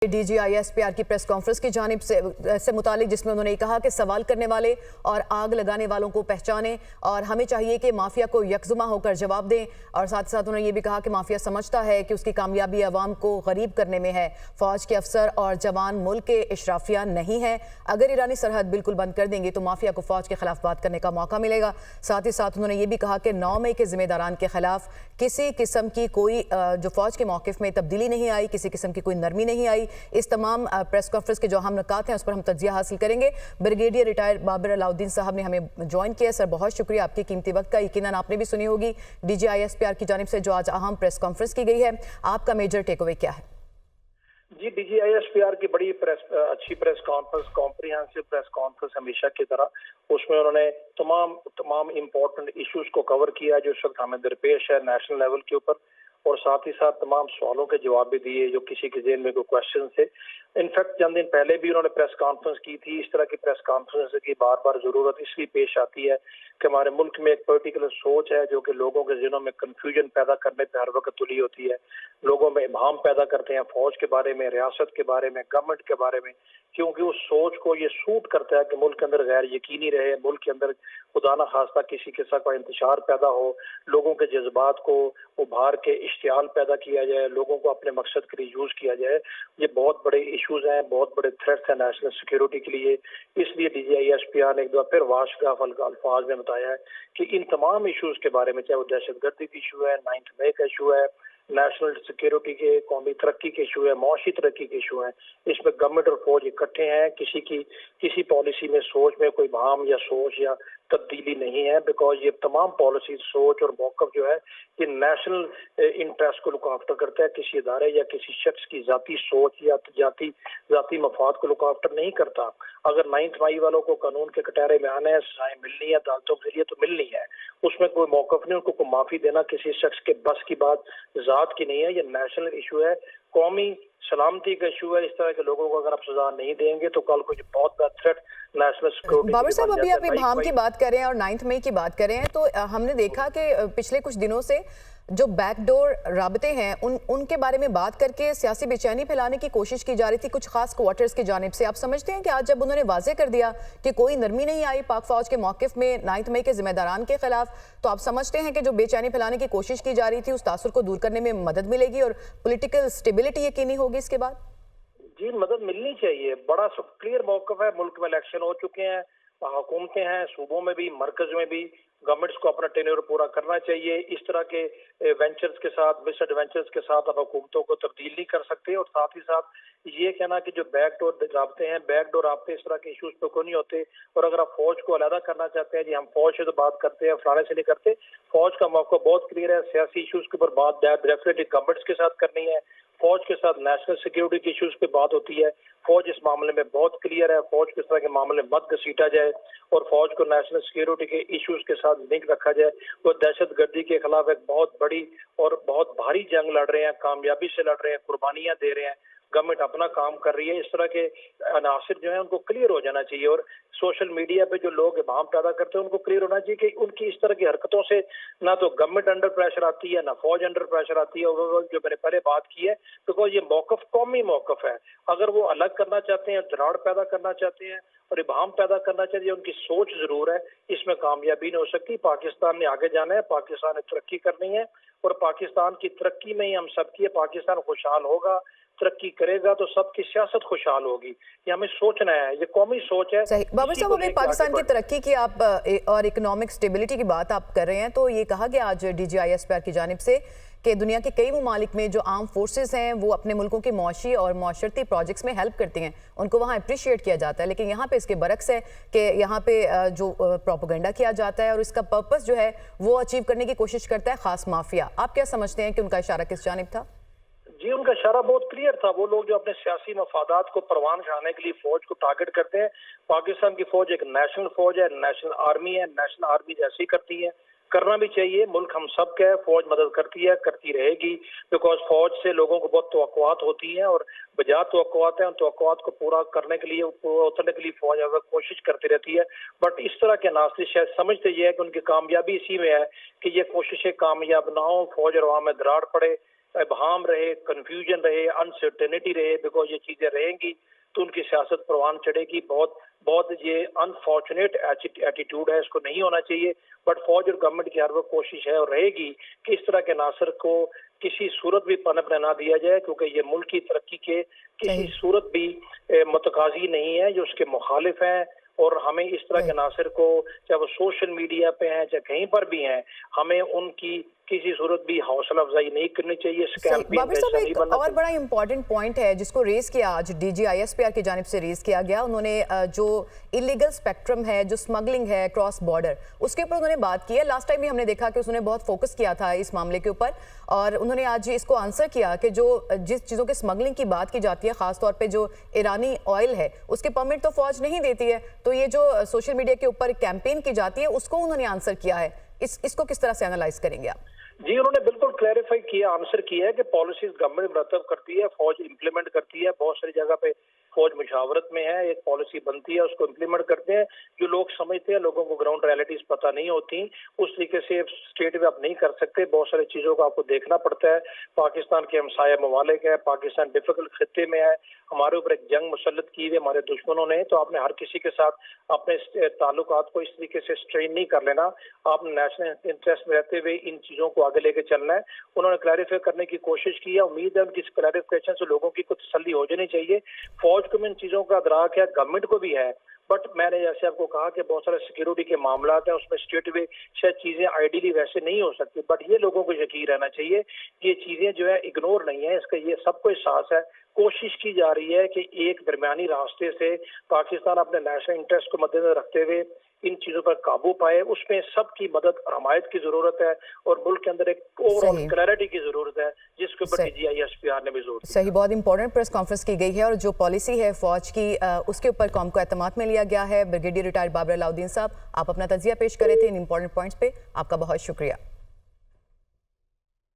D G I S P R की press conference की जानिब से मुतालिक, जिसमें उन्होंने कहा कि सवाल करने वाले और आग लगाने वालों को पहचानें और हमें चाहिए कि माफिया को यकजुमा होकर जवाब दें। और साथ ही साथ उन्होंने ये भी कहा कि माफिया समझता है कि उसकी कामयाबी अवाम को गरीब करने में है। फौज के अफसर और जवान मुल्क के इशराफिया नहीं है। अगर ईरानी सरहद बिल्कुल बंद कर देंगे तो माफिया को फौज के खिलाफ बात करने का मौका मिलेगा। साथ ही साथ उन्होंने ये भी कहा कि 9 मई के जिम्मेदारान के खिलाफ किसी किस्म की कोई जो फौज के मौक़िफ़ में तब्दीली नहीं आई, किसी किस्म की कोई नरमी नहीं आई। इस तमाम प्रेस कॉन्फ्रेंस के जो अहम नुकात हैं उस पर हम तज्जिया हासिल करेंगे। ब्रिगेडियर रिटायर बाबर अलाउद्दीन साहब ने हमें ज्वाइन किया। सर, बहुत शुक्रिया आपके कीमती वक्त का। यकीनन आपने भी सुनी होगी DGISPR की जानिब से जो आज अहम प्रेस कॉन्फ्रेंस की गई है, आपका मेजर टेक अवे क्या है? जी, DGISPR की बड़ी अच्छी press conference, comprehensive press conference हमेशा की तरह, उसमें उन्होंने तमाम इम्पोर्टेंट इश्यूज को कवर किया जो इस वक्त हमें दरपेश है नेशनल लेवल के ऊपर, और साथ ही साथ तमाम सवालों के जवाब भी दिए जो किसी के ज़हन में कोई क्वेश्चन थे। इनफैक्ट चंद दिन पहले भी उन्होंने प्रेस कॉन्फ्रेंस की थी। इस तरह की प्रेस कॉन्फ्रेंस की बार बार ज़रूरत इसलिए पेश आती है कि हमारे मुल्क में एक पर्टिकुलर सोच है जो कि लोगों के ज़हनों में कन्फ्यूजन पैदा करने पर हर वक्त तुली होती है। लोगों में इबाहम पैदा करते हैं फौज के बारे में, रियासत के बारे में, गवर्नमेंट के बारे में, क्योंकि उस सोच को ये सूट करता है कि मुल्क के अंदर गैर यकीनी रहे, मुल्क के अंदर खुदा न खास्ता किसी किस्म का इंतशार पैदा हो, लोगों के जज्बात को उभार के इश्तियाल पैदा किया जाए, लोगों को अपने मकसद के लिए यूज किया जाए। ये बहुत बड़े इश्यूज हैं, बहुत बड़े थ्रेट्स हैं नेशनल सिक्योरिटी के लिए। इसलिए DGISPR ने एक बार फिर वाशगाफ अल्फाज में बताया है कि इन तमाम इश्यूज के बारे में, चाहे वो दहशतगर्दी का इशू है, 9 मई का इशू है, नेशनल सिक्योरिटी के, कौमी तरक्की के इशू है, मुआशी तरक्की के इशू है, इसमें गवर्नमेंट और फौज इकट्ठे हैं। किसी पॉलिसी में सोच में कोई भाम या सोच या तब्दीली नहीं है, बिकॉज ये तमाम पॉलिसी, सोच और मौक़िफ़ जो है ये नेशनल इंटरेस्ट को लुक आफ्टर करता है, किसी इदारे या किसी शख्स की जाती सोच या जाती मफाद को लुक आफ्टर नहीं करता। अगर 9 मई वालों को कानून के कटहरे में आना है, सजाएं मिलनी है अदालतों के जरिए तो मिलनी है, उसमें कोई मौक़िफ़ नहीं, उनको कोई माफ़ी देना किसी शख्स के बस की बात ज़ात की नहीं है। ये नेशनल इशू है, कौमी सलामती का इशू है। इस तरह के लोगों को अगर आप सजा नहीं देंगे तो कल को बहुत बड़ा थ्रेट नेशनल सिक्योरिटी। बाबर साहब, अभी आप इबाहम की बात कर रहे हैं और 9 मई की बात कर रहे हैं, तो हमने देखा कि पिछले कुछ दिनों से जो बैकडोर राबते हैं उनके बारे में बात करके सियासी बेचैनी फैलाने की कोशिश की जा रही थी कुछ खास क्वार्टर्स की जानिब से। आप समझते हैं कि आज जब उन्होंने वाजे कर दिया कि कोई नरमी नहीं आई पाक फौज के मौक़िफ़ में 9 मई के जिम्मेदारान के खिलाफ, तो आप समझते हैं कि जो बेचैनी फैलाने की कोशिश की जा रही थी उस तासुर को दूर करने में मदद मिलेगी और पॉलिटिकल स्टेबिलिटी यकीनी होगी इसके बाद? जी, मदद मिलनी चाहिए। बड़ा क्लियर मौक़िफ़ है, मुल्क में इलेक्शन हो चुके हैं, हुकूमतें हैं सूबों में भी, मरकज में भी, गवर्नमेंट्स को अपना टेन्योर पूरा करना चाहिए। इस तरह के वेंचर्स के साथ, मिस एडवेंचर्स के साथ अब हुकूमतों को तब्दील नहीं कर सकते। और साथ ही साथ ये कहना कि जो बैकडोर राब्ते हैं, बैकडोर राब्ते इस तरह के इशूज पे कोई नहीं होते। और अगर आप फौज को अलहदा करना चाहते हैं, जी हम फौज से तो बात करते हैं, फलाने से नहीं करते, फौज का मौका बहुत क्लियर है। सियासी इशूज के ऊपर बात डेफिनेटली गवर्नमेंट्स के साथ करनी है, फौज के साथ नेशनल सिक्योरिटी के इश्यूज पे बात होती है। फौज इस मामले में बहुत क्लियर है, फौज किस तरह के मामले मत घसीटा जाए और फौज को नेशनल सिक्योरिटी के इश्यूज के साथ लिंक रखा जाए। वो दहशतगर्दी के खिलाफ एक बहुत बड़ी और बहुत भारी जंग लड़ रहे हैं, कामयाबी से लड़ रहे हैं, कुर्बानियां दे रहे हैं, गवर्नमेंट अपना काम कर रही है। इस तरह के अनासिर जो है उनको क्लियर हो जाना चाहिए। और सोशल मीडिया पे जो लोग इबाहम पैदा करते हैं उनको क्लियर होना चाहिए कि उनकी इस तरह की हरकतों से ना तो गवर्नमेंट अंडर प्रेशर आती है, ना फौज अंडर प्रेशर आती है। और जो मैंने पहले बात की है, बिकॉज ये मौक़िफ़ कौमी मौक़िफ़ है। अगर वो अलग करना चाहते हैं, दराड़ पैदा करना चाहते हैं और इबाहम पैदा करना चाहिए, उनकी सोच जरूर है, इसमें कामयाबी नहीं हो सकती। पाकिस्तान ने आगे जाना है, पाकिस्तान ने तरक्की करनी है और पाकिस्तान की तरक्की में ही हम सबकी है। पाकिस्तान खुशहाल होगा, तरक्की करेगा तो सबकी सियासत खुशहाल होगी। ये हमें सोचना है, ये कौमी सोच है। सही। बाबर साहब, अभी पाकिस्तान की तरक्की की आप और इकोनॉमिक स्टेबिलिटी की बात आप कर रहे हैं, तो ये कहा गया आज DGISPR की जानिब से कि दुनिया के कई ममालिक में जो आर्म फोर्सेस हैं वो अपने मुल्कों के मुआशी और मुआशरती प्रोजेक्ट्स में हेल्प करती हैं, उनको वहाँ अप्रिशिएट किया जाता है। लेकिन यहाँ पे इसके बरक्स है कि यहाँ पे जो प्रोपेगेंडा किया जाता है और इसका पर्पस जो है वो अचीव करने की कोशिश करता है खास माफिया। आप क्या समझते हैं कि उनका इशारा किस जानिब था? जी, उनका इशारा बहुत क्लियर था। वो लोग जो अपने सियासी मफादात को परवान चढ़ाने के लिए फौज को टारगेट करते हैं। पाकिस्तान की फौज एक नेशनल फौज है, नेशनल आर्मी है, नेशनल आर्मी जैसी करती है, करना भी चाहिए। मुल्क हम सब का है, फौज मदद करती है, करती रहेगी, बिकॉज फौज से लोगों को बहुत तवक्कुआत होती हैं और बजा तवक्कुआत हैं, उन तवक्कुआत को पूरा करने के लिए, उतरने के लिए फौज अगर कोशिश करती रहती है। बट इस तरह के नास्तिक शायद समझते ये है कि उनकी कामयाबी इसी में है कि ये कोशिशें कामयाब ना हो, फौज और अवाम में दरार पड़े, इबहम रहे, कंफ्यूजन रहे, अनसर्टेनिटी रहे, बिकॉज ये चीजें रहेंगी तो उनकी सियासत परवान चढ़ेगी। बहुत ये अनफॉर्चुनेट एटीट्यूड है, इसको नहीं होना चाहिए। बट फौज और गवर्नमेंट की हर वक्त कोशिश है और रहेगी कि इस तरह के नासर को किसी सूरत भी पनपने ना दिया जाए, क्योंकि ये मुल्क की तरक्की के किसी सूरत भी मुतकाजी नहीं है, जो उसके मुखालिफ हैं। और हमें इस तरह के नासिर को, चाहे वो सोशल मीडिया पे हैं चाहे कहीं पर भी हैं, हमें उनकी किसी सूरत भी हौसला अफजाई नहीं करनी चाहिए। बाबर साहब, एक और बड़ा इंपॉर्टेंट पॉइंट है जिसको रेज किया आज DGISPR की जानिब से रेज किया गया। उन्होंने जो इलीगल स्पेक्ट्रम है, जो स्मगलिंग है क्रॉस बॉर्डर, उसके ऊपर उन्होंने बात की है। लास्ट टाइम भी हमने देखा कि उसने बहुत फोकस किया था इस मामले के ऊपर, और उन्होंने आज इसको आंसर किया कि जो जिस चीज़ों के स्मगलिंग की बात की जाती है, खासतौर पर जो ईरानी ऑयल है, उसके परमिट तो फौज नहीं देती है। तो ये जो सोशल मीडिया के ऊपर कैंपेन की जाती है, उसको उन्होंने आंसर किया है। इसको किस तरह से एनालाइज करेंगे आप? जी, उन्होंने बिल्कुल क्लैरिफाई किया, आंसर किया है कि पॉलिसीज गवर्नमेंट मरतब करती है, फौज इंप्लीमेंट करती है। बहुत सारी जगह पे फौज मुशावरत में है, एक पॉलिसी बनती है, उसको इंप्लीमेंट करते हैं। जो लोग समझते हैं, लोगों को ग्राउंड रियलिटीज पता नहीं होती, उस तरीके से स्टेट में आप नहीं कर सकते। बहुत सारी चीजों को आपको देखना पड़ता है। पाकिस्तान के हमसाया ममालिक है, पाकिस्तान डिफिकल्ट खित्ते में है, हमारे ऊपर एक जंग मुसल्लत की हुई हमारे दुश्मनों ने। तो आपने हर किसी के साथ अपने ताल्लुकात को इस तरीके से स्ट्रेन नहीं कर लेना, आपने नेशनल इंटरेस्ट में रहते हुए इन चीजों को आगे लेके चलना है। उन्होंने क्लैरिफाई करने की कोशिश की है। उम्मीद है उनकी क्लैरिफिकेशन से लोगों की कुछ तसल्ली हो जानी चाहिए। फौज को इन चीजों का अदराक है, गवर्नमेंट को भी है। बट मैंने जैसे आपको कहा कि बहुत सारे सिक्योरिटी के मामला हैं, उसमें स्टेट वे शायद चीजें आइडियली वैसे नहीं हो सकती, बट ये लोगों को यकीन रहना चाहिए कि ये चीजें जो है इग्नोर नहीं है, इसका ये सबको एहसास है। कोशिश की जा रही है कि एक दरमियानी रास्ते से पाकिस्तान अपने नेशनल इंटरेस्ट को मद्देनजर रखते हुए इन चीजों पर काबू पाए। उसमें सबकी मदद और हमायत की जरूरत है, और मुल्क के अंदर एक ओवरऑल क्लैरिटी की जरूरत है, जिसके ऊपर DGISPR ने भी जोर दिया। सही, बहुत इंपॉर्टेंट प्रेस कॉन्फ्रेंस की गई है, और जो पॉलिसी है फौज की उसके ऊपर कौम को एतमाद में लिया गया है। ब्रिगेडियर रिटायर्ड बाबर अलाउद्दीन साहब, आप अपना तजिया पेश करे थे इन इंपॉर्टेंट पॉइंट्स पे, आपका बहुत शुक्रिया।